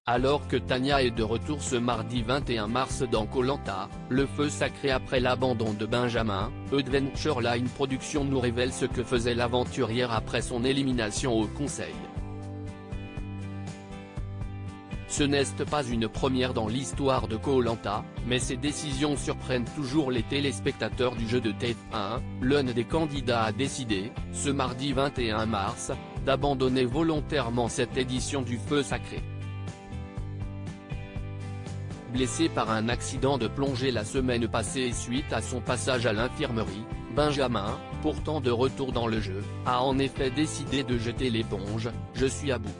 Alors que Tania est de retour ce mardi 21 mars dans Koh Lanta, le feu sacré après l'abandon de Benjamin, Adventure Line Productions nous révèle ce que faisait l'aventurière après son élimination au conseil. Ce n'est pas une première dans l'histoire de Koh Lanta, mais ces décisions surprennent toujours les téléspectateurs du jeu de TF1. L'un des candidats a décidé, ce mardi 21 mars, d'abandonner volontairement cette édition du feu sacré. Blessé par un accident de plongée la semaine passée suite à son passage à l'infirmerie, Benjamin, pourtant de retour dans le jeu, a en effet décidé de jeter l'éponge. « Je suis à bout.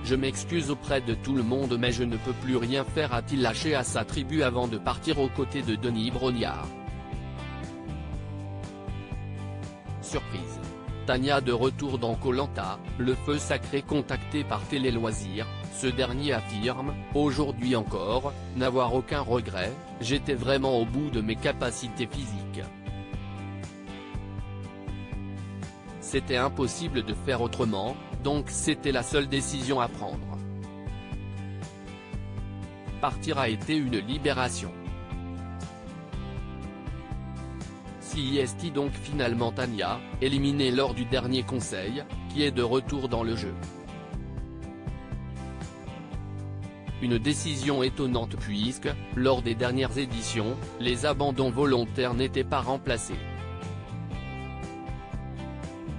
Je m'excuse auprès de tout le monde mais je ne peux plus rien faire », a-t-il lâché à sa tribu avant de partir aux côtés de Denis Brognard. Surprise. Tania de retour dans Koh Lanta, le feu sacré contacté par Télé Loisirs, ce dernier affirme, aujourd'hui encore, n'avoir aucun regret, « J'étais vraiment au bout de mes capacités physiques. C'était impossible de faire autrement, donc c'était la seule décision à prendre. Partir a été une libération. Si est donc finalement Tania, éliminée lors du dernier conseil, qui est de retour dans le jeu. Une décision étonnante puisque, lors des dernières éditions, les abandons volontaires n'étaient pas remplacés.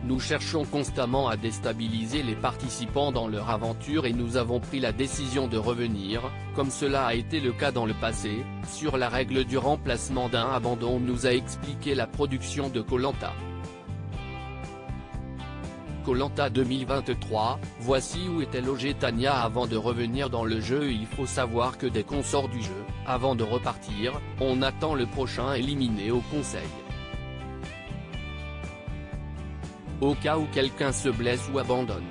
Nous cherchons constamment à déstabiliser les participants dans leur aventure et nous avons pris la décision de revenir, comme cela a été le cas dans le passé, sur la règle du remplacement d'un abandon, nous a expliqué la production de Koh Lanta. Koh Lanta 2023, voici où était logée Tania avant de revenir dans le jeu. Il faut savoir que dès qu'on sort du jeu, avant de repartir, on attend le prochain éliminé au conseil. Au cas où quelqu'un se blesse ou abandonne.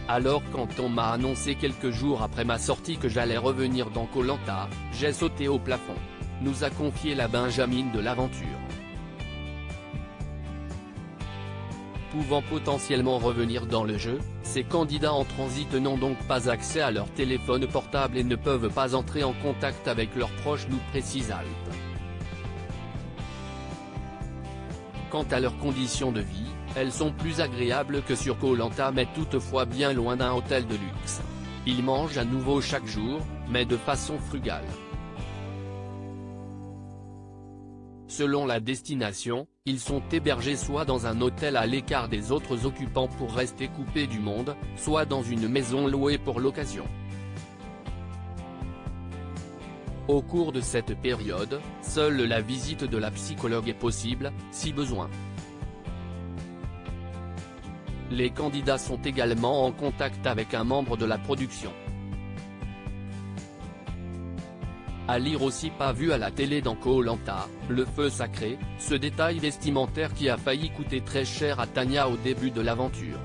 Alors quand on m'a annoncé quelques jours après ma sortie que j'allais revenir dans Koh Lanta, j'ai sauté au plafond, nous a confié la Benjamine de l'aventure. Pouvant potentiellement revenir dans le jeu, ces candidats en transit n'ont donc pas accès à leur téléphone portable et ne peuvent pas entrer en contact avec leurs proches, nous précise Alp. Quant à leurs conditions de vie, elles sont plus agréables que sur Koh Lanta mais toutefois bien loin d'un hôtel de luxe. Ils mangent à nouveau chaque jour, mais de façon frugale. Selon la destination, ils sont hébergés soit dans un hôtel à l'écart des autres occupants pour rester coupés du monde, soit dans une maison louée pour l'occasion. Au cours de cette période, seule la visite de la psychologue est possible, si besoin. Les candidats sont également en contact avec un membre de la production. À lire aussi pas vu à la télé dans Koh Lanta, le feu sacré, ce détail vestimentaire qui a failli coûter très cher à Tania au début de l'aventure.